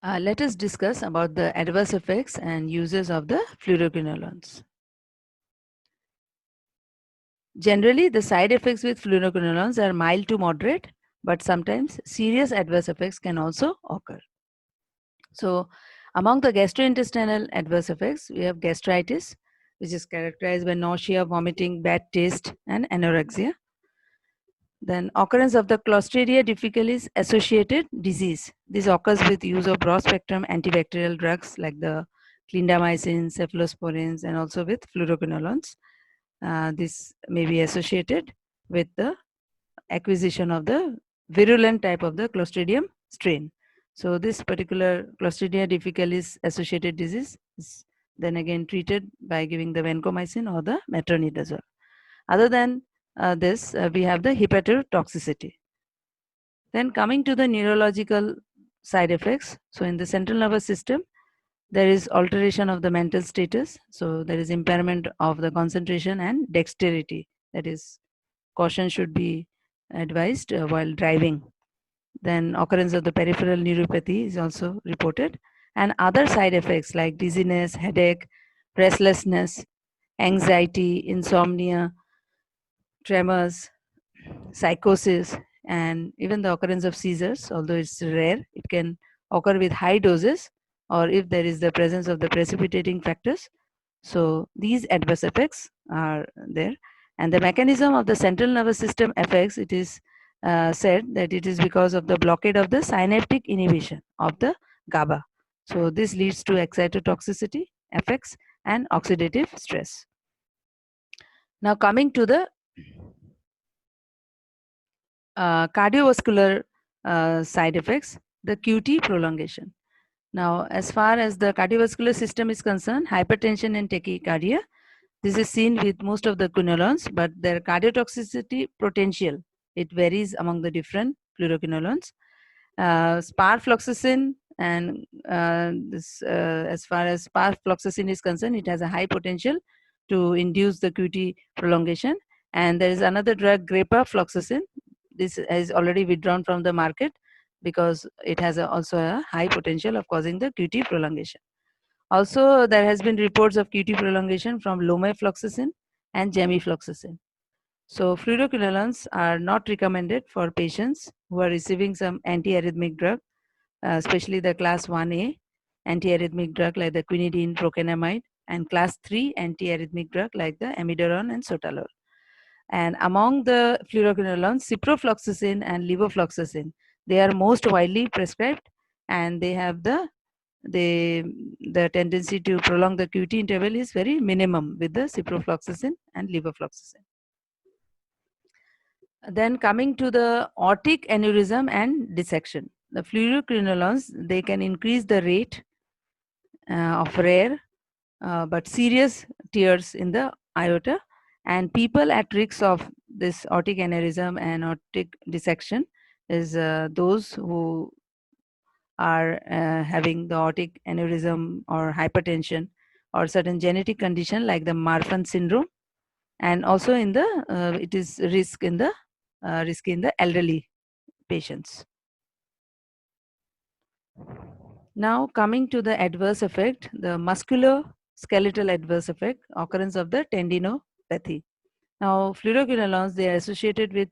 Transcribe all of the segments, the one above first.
Let us discuss about the adverse effects and uses of the fluoroquinolones. Generally, the side effects with fluoroquinolones are mild to moderate, but sometimes serious adverse effects can also occur. So, among the gastrointestinal adverse effects, we have gastritis, which is characterized by nausea, vomiting, bad taste, and anorexia. Then occurrence of the Clostridia difficilis associated disease. This occurs with use of broad spectrum antibacterial drugs like the clindamycin, cephalosporins, and also with fluoroquinolones. This may be associated with the acquisition of the virulent type of the Clostridium strain. So this particular Clostridia difficilis associated disease is then again treated by giving the vancomycin or the metronidazole. Other than this, we have the hepatotoxicity. Then coming to the neurological side effects. So in the central nervous system, there is alteration of the mental status. So there is impairment of the concentration and dexterity. That is, caution should be advised while driving. Then occurrence of the peripheral neuropathy is also reported. And other side effects like dizziness, headache, restlessness, anxiety, insomnia, tremors, psychosis, and even the occurrence of seizures, although it's rare, it can occur with high doses or if there is the presence of the precipitating factors. So these adverse effects are there. And the mechanism of the central nervous system effects, it is said that it is because of the blockade of the synaptic inhibition of the GABA. So this leads to excitotoxicity effects and oxidative stress. Now coming to the cardiovascular side effects, the QT prolongation. Now, as far as the cardiovascular system is concerned, hypertension and tachycardia, this is seen with most of the quinolones, but their cardiotoxicity potential, it varies among the different fluoroquinolones. Sparfloxacin and as far as sparfloxacin is concerned, it has a high potential to induce the QT prolongation. And there is another drug, grapafloxacin. This is already withdrawn from the market because it has also a high potential of causing the QT prolongation. Also, there has been reports of QT prolongation from lomifloxacin and gemifloxacin. So, fluoroquinolones are not recommended for patients who are receiving some antiarrhythmic drug, especially the class 1A antiarrhythmic drug like the quinidine, procainamide, and class 3 antiarrhythmic drug like the amiodarone and sotalol. And among the fluoroquinolones, ciprofloxacin and levofloxacin, they are most widely prescribed, and they have the tendency to prolong the QT interval is very minimum with the ciprofloxacin and levofloxacin. Then coming to the aortic aneurysm and dissection, the fluoroquinolones, they can increase the rate of rare but serious tears in the aorta, and people at risk of this aortic aneurysm and aortic dissection is those who are having the aortic aneurysm or hypertension or certain genetic condition like the Marfan syndrome, and also in the it is risk in the elderly patients. Now coming to the adverse effect, the musculoskeletal adverse effect, occurrence of the tendinopathy. Now fluoroquinolones, they are associated with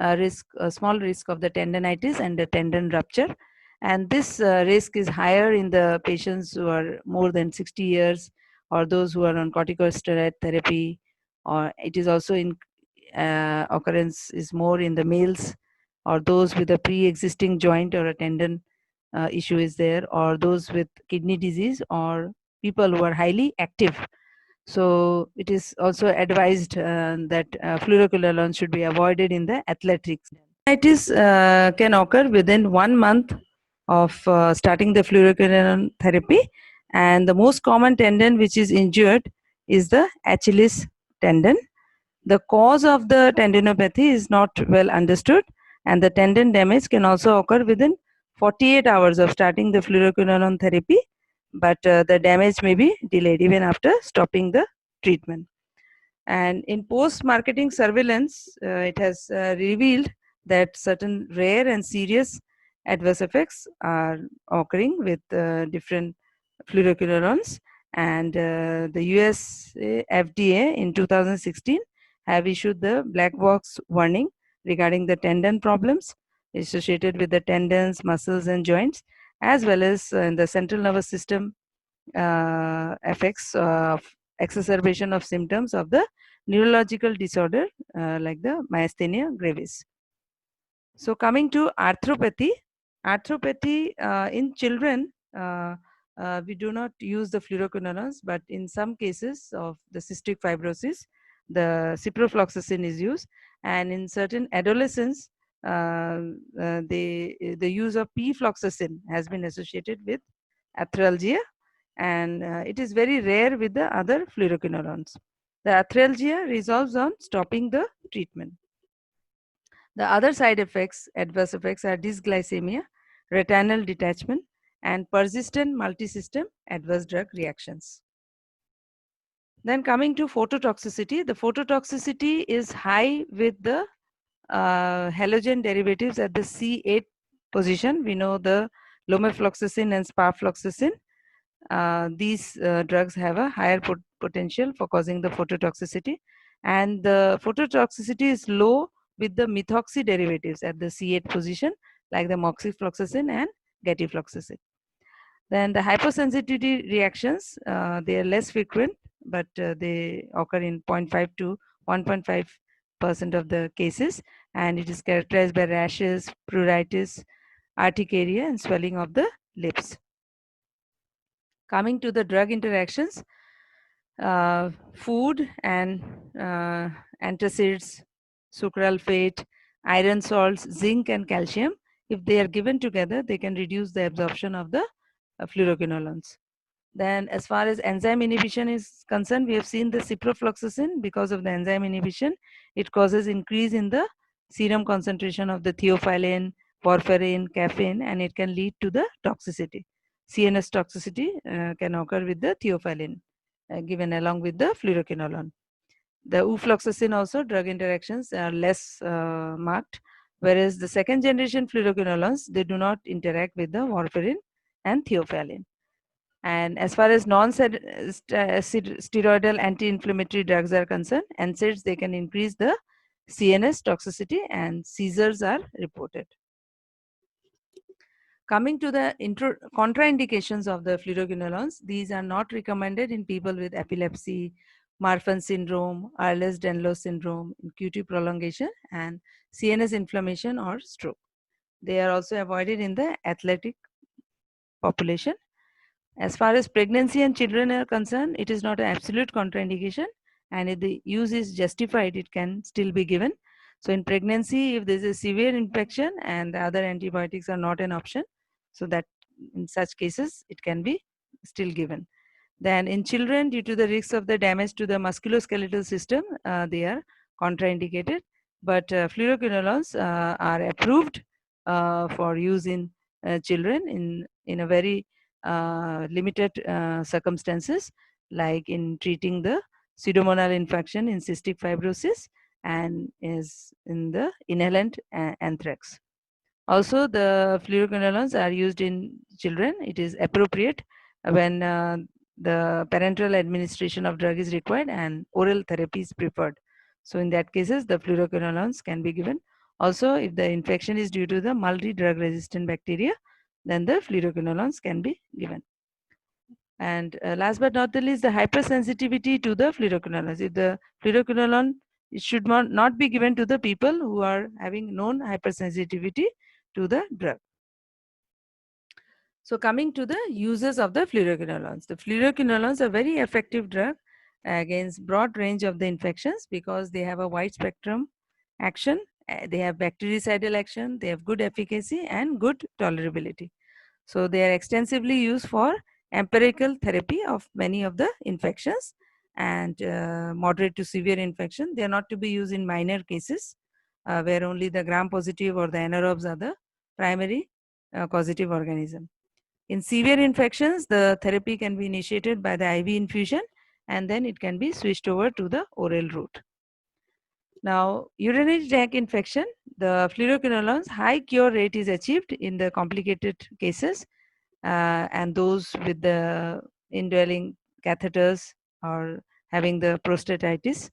a small risk of the tendinitis and the tendon rupture, and this risk is higher in the patients who are more than 60 years or those who are on corticosteroid therapy, or it is also in occurrence is more in the males or those with a pre-existing joint or a tendon issue is there, or those with kidney disease or people who are highly active. So it is also advised that fluoroquinolones should be avoided in the athletics. Tendinitis can occur within 1 month of starting the fluoroquinolone therapy, and the most common tendon which is injured is the Achilles tendon. The cause of the tendinopathy is not well understood, and the tendon damage can also occur within 48 hours of starting the fluoroquinolone therapy, but the damage may be delayed even after stopping the treatment. And in post-marketing surveillance, it has revealed that certain rare and serious adverse effects are occurring with different fluoroquinolones, and the US FDA in 2016 have issued the black box warning regarding the tendon problems associated with the tendons, muscles, and joints, as well as in the central nervous system effects of exacerbation of symptoms of the neurological disorder like the myasthenia gravis. So coming to arthropathy, in children, we do not use the fluoroquinolones, but in some cases of the cystic fibrosis, the ciprofloxacin is used, and in certain adolescents, the use of p-floxacin has been associated with arthralgia, and it is very rare with the other fluoroquinolones. The arthralgia resolves on stopping the treatment. The other side effects, adverse effects, are dysglycemia, retinal detachment, and persistent multisystem adverse drug reactions. Then coming to phototoxicity, the phototoxicity is high with the halogen derivatives at the C8 position. We know the lomefloxacin and sparfloxacin. These drugs have a higher potential for causing the phototoxicity, and the phototoxicity is low with the methoxy derivatives at the C8 position, like the moxifloxacin and gatifloxacin. Then the hypersensitivity reactions, they are less frequent, but they occur in 0.5 to 1.5% of the cases, and it is characterized by rashes, pruritus, urticaria, and swelling of the lips. Coming to the drug interactions, food and antacids, sucralfate, iron salts, zinc, and calcium, if they are given together, they can reduce the absorption of the fluoroquinolones. Then as far as enzyme inhibition is concerned, we have seen the ciprofloxacin. Because of the enzyme inhibition, it causes increase in the serum concentration of the theophylline, porphyrin, caffeine, and it can lead to the toxicity. CNS toxicity can occur with the theophylline given along with the fluoroquinolone. The ufloxacin also drug interactions are less marked, whereas the second generation fluoroquinolones, they do not interact with the warfarin and theophylline. And as far as non-steroidal anti-inflammatory drugs are concerned, NSAIDs, they can increase the CNS toxicity, and seizures are reported. Coming to the contraindications of the fluoroquinolones, these are not recommended in people with epilepsy, Marfan syndrome, Ehlers-Danlos syndrome, QT prolongation, and CNS inflammation or stroke. They are also avoided in the athletic population. As far as pregnancy and children are concerned, it is not an absolute contraindication, and if the use is justified, it can still be given. So in pregnancy, if there is a severe infection and the other antibiotics are not an option, so that in such cases, it can be still given. Then in children, due to the risks of the damage to the musculoskeletal system, they are contraindicated. But fluoroquinolones are approved for use in children in a very limited circumstances, like in treating the pseudomonal infection in cystic fibrosis and is in the inhalant anthrax. Also, the fluoroquinolones are used in children. It is appropriate when the parenteral administration of drug is required and oral therapy is preferred. So in that cases, the fluoroquinolones can be given. Also, if the infection is due to the multi-drug resistant bacteria, then the fluoroquinolones can be given. And last but not the least, the hypersensitivity to the fluoroquinolones. If the fluoroquinolone, it should not be given to the people who are having known hypersensitivity to the drug. So coming to the uses of the fluoroquinolones. The fluoroquinolones are very effective drug against broad range of the infections because they have a wide spectrum action. They have bactericidal action, they have good efficacy and good tolerability. So they are extensively used for empirical therapy of many of the infections and moderate to severe infection. They are not to be used in minor cases where only the gram-positive or the anaerobes are the primary causative organism. In severe infections, the therapy can be initiated by the IV infusion and then it can be switched over to the oral route. Now, urinary tract infection, the fluoroquinolones high cure rate is achieved in the complicated cases and those with the indwelling catheters or having the prostatitis.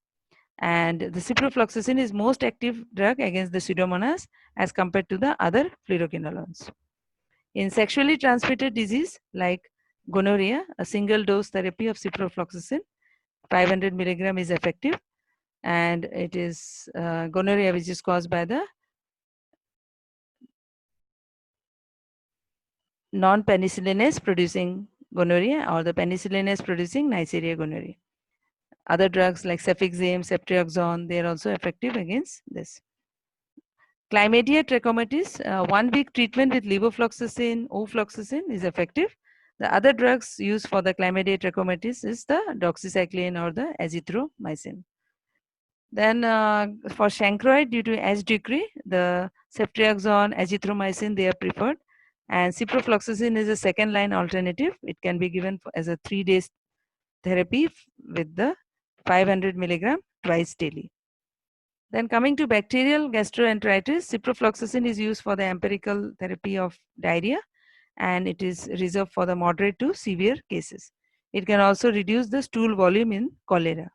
And the ciprofloxacin is most active drug against the pseudomonas as compared to the other fluoroquinolones. In sexually transmitted disease like gonorrhea, a single dose therapy of ciprofloxacin 500 milligram is effective, and it is gonorrhea which is caused by the non-penicillinase producing gonorrhea or the penicillinase producing Neisseria gonorrhea. Other drugs like cefixime, ceftriaxone, they are also effective against this. Chlamydia trachomatis, 1 week treatment with levofloxacin, ofloxacin is effective. The other drugs used for the chlamydia trachomatis is the doxycycline or the azithromycin. Then for chancroid, due to H decree, the ceftriaxone, azithromycin, they are preferred. And ciprofloxacin is a second line alternative. It can be given as a 3 days therapy with the 500 milligram twice daily. Then coming to bacterial gastroenteritis, ciprofloxacin is used for the empirical therapy of diarrhea, and it is reserved for the moderate to severe cases. It can also reduce the stool volume in cholera.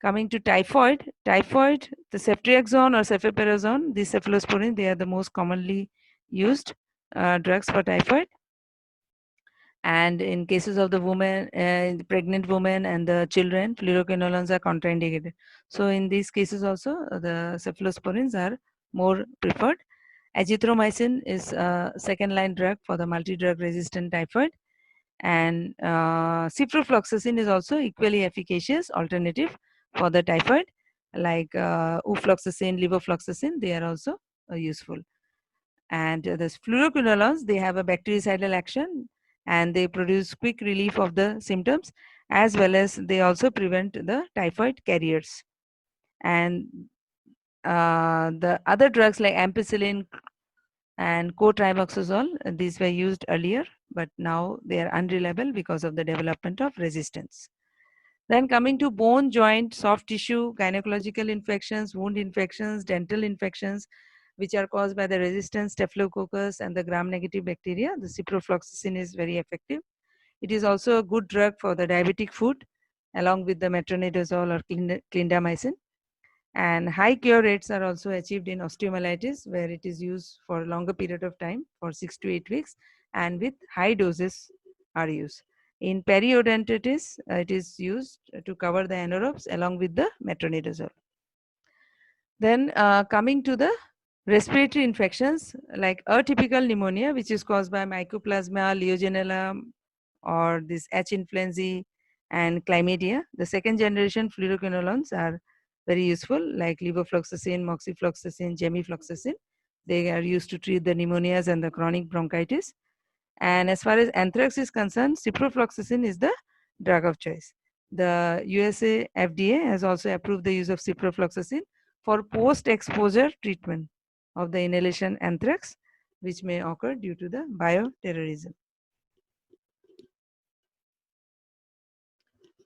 Coming to typhoid, the ceftriaxone or cefiperazone, these cephalosporin, they are the most commonly used drugs for typhoid. And in cases of the women, the pregnant women and the children, fluoroquinolones are contraindicated. So in these cases also, the cephalosporins are more preferred. Azithromycin is a second line drug for the multi-drug resistant typhoid. And ciprofloxacin is also equally efficacious alternative for the typhoid, like ufloxacin, levofloxacin, they are also useful. And the fluoroquinolones, they have a bactericidal action and they produce quick relief of the symptoms, as well as they also prevent the typhoid carriers. And the other drugs like ampicillin and cotrimoxazole, these were used earlier, but now they are unreliable because of the development of resistance. Then coming to bone, joint, soft tissue, gynecological infections, wound infections, dental infections, which are caused by the resistant staphylococcus and the gram-negative bacteria, the ciprofloxacin is very effective. It is also a good drug for the diabetic foot, along with the metronidazole or clindamycin. And high cure rates are also achieved in osteomyelitis, where it is used for a longer period of time, for 6 to 8 weeks, and with high doses are used. In periodontitis, it is used to cover the anaerobes along with the metronidazole. Then coming to the respiratory infections like atypical pneumonia, which is caused by Mycoplasma, Legionella, or this H. influenzae and chlamydia. The second generation fluoroquinolones are very useful, like levofloxacin, moxifloxacin, gemifloxacin. They are used to treat the pneumonias and the chronic bronchitis. And as far as anthrax is concerned, ciprofloxacin is the drug of choice. The USA FDA has also approved the use of ciprofloxacin for post-exposure treatment of the inhalation anthrax, which may occur due to the bioterrorism.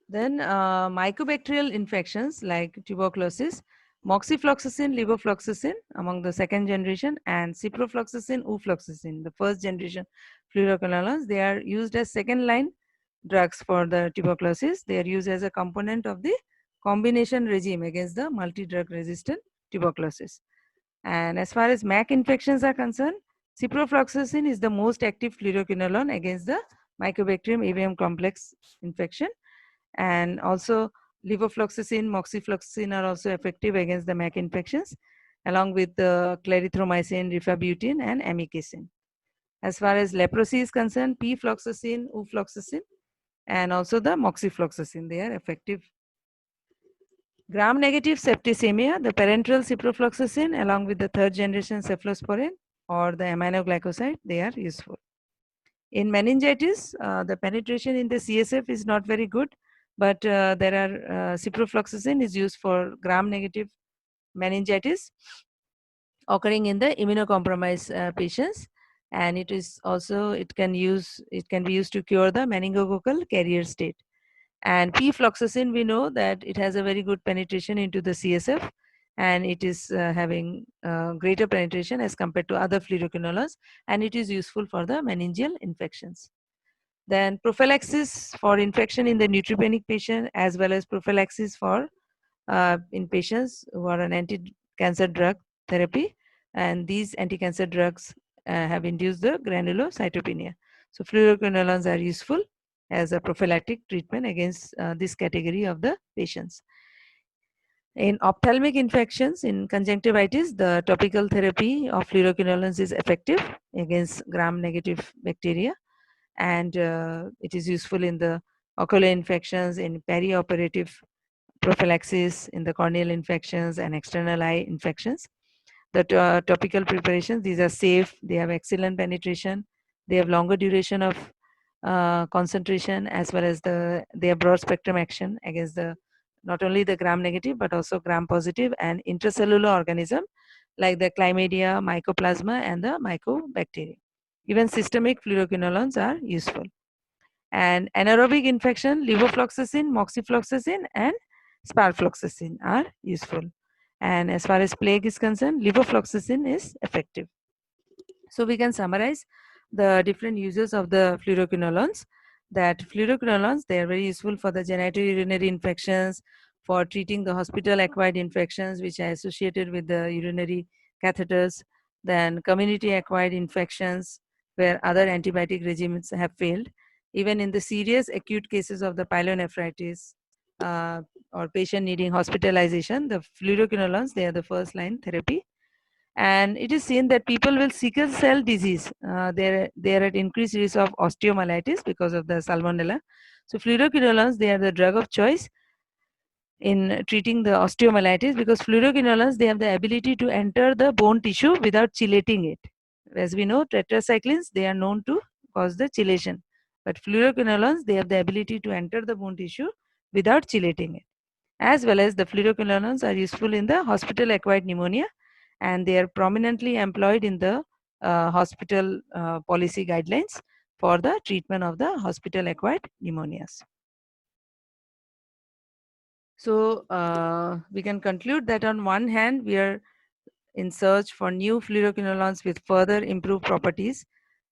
Then mycobacterial infections like tuberculosis, moxifloxacin, levofloxacin among the second generation, and ciprofloxacin, ufloxacin, the first generation fluoroquinolones, they are used as second line drugs for the tuberculosis. They are used as a component of the combination regime against the multi-drug resistant tuberculosis. And as far as MAC infections are concerned, ciprofloxacin is the most active fluoroquinolone against the Mycobacterium avium complex infection. And also levofloxacin, moxifloxacin are also effective against the MAC infections, along with the clarithromycin, rifabutin, and amikacin. As far as leprosy is concerned, p-floxacin, ufloxacin, and also the moxifloxacin, they are effective. Gram-negative septicemia, the parenteral ciprofloxacin along with the third generation cephalosporin or the aminoglycoside, they are useful. In meningitis, the penetration in the CSF is not very good, but there are ciprofloxacin is used for gram-negative meningitis occurring in the immunocompromised patients, and it is also it can be used to cure the meningococcal carrier state. And p-floxacin, we know that it has a very good penetration into the CSF, and it is having greater penetration as compared to other fluoroquinolones, and it is useful for the meningeal infections. Then prophylaxis for infection in the neutropenic patient, as well as prophylaxis for in patients who are on anti-cancer drug therapy, and these anti-cancer drugs have induced the granulocytopenia. So fluoroquinolones are useful as a prophylactic treatment against this category of the patients. In ophthalmic infections, in conjunctivitis, the topical therapy of fluoroquinolones is effective against gram-negative bacteria, and it is useful in the ocular infections, in perioperative prophylaxis, in the corneal infections and external eye infections. The topical preparations, these are safe, they have excellent penetration, they have longer duration of concentration, as well as they have broad spectrum action against the not only the gram negative but also gram positive and intracellular organism like the chlamydia, mycoplasma and the mycobacteria. Even systemic fluoroquinolones are useful. And anaerobic infection, levofloxacin, moxifloxacin and sparfloxacin are useful. And as far as plague is concerned, levofloxacin is effective. So we can summarize the different uses of the fluoroquinolones. That fluoroquinolones, they are very useful for the genitourinary infections, for treating the hospital acquired infections which are associated with the urinary catheters, then community acquired infections where other antibiotic regimens have failed. Even in the serious acute cases of the pyelonephritis or patient needing hospitalization, the fluoroquinolones, they are the first line therapy. And it is seen that people with sickle cell disease, they're at increased risk of osteomyelitis because of the salmonella. So fluoroquinolones, they are the drug of choice in treating the osteomyelitis because fluoroquinolones, they have the ability to enter the bone tissue without chelating it. As we know, tetracyclines, they are known to cause the chelation, but fluoroquinolones, they have the ability to enter the bone tissue without chelating it. As well as the fluoroquinolones are useful in the hospital acquired pneumonia, and they are prominently employed in the hospital policy guidelines for the treatment of the hospital acquired pneumonias. So we can conclude that on one hand, we are in search for new fluoroquinolones with further improved properties,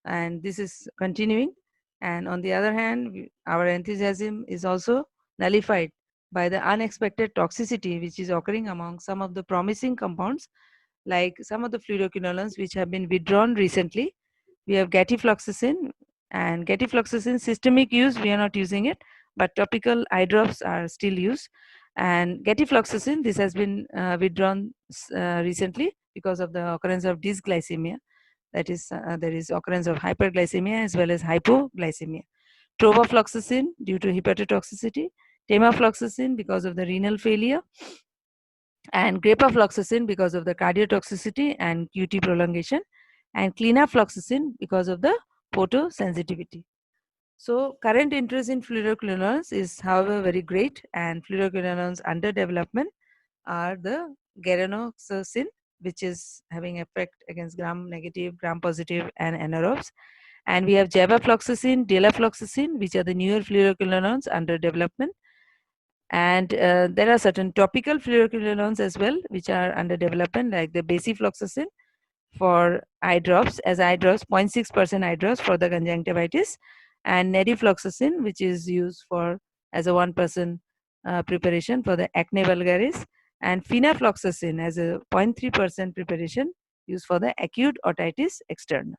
and this is continuing. And on the other hand, our enthusiasm is also nullified by the unexpected toxicity which is occurring among some of the promising compounds, like some of the fluoroquinolones which have been withdrawn recently. We have gatifloxacin, and gatifloxacin systemic use, we are not using it, but topical eye drops are still used. And gatifloxacin, this has been withdrawn recently because of the occurrence of dysglycemia. That is, there is occurrence of hyperglycemia as well as hypoglycemia. Trovafloxacin due to hepatotoxicity, temafloxacin because of the renal failure, and grapafloxacin because of the cardiotoxicity and QT prolongation, and clinafloxacin because of the photosensitivity. So current interest in fluoroquinolones is, however, very great, and fluoroquinolones under development are the geranoxacin, which is having effect against gram negative, gram positive, and anaerobes. And we have javafloxacin, delafloxacin, which are the newer fluoroquinolones under development. And there are certain topical fluoroquinolones as well, which are under development, like the basifloxacin for eye drops, as eye drops, 0.6% eye drops for the conjunctivitis, and nedifloxacin, which is used for as a 1% preparation for the acne vulgaris, and finafloxacin as a 0.3% preparation used for the acute otitis externa.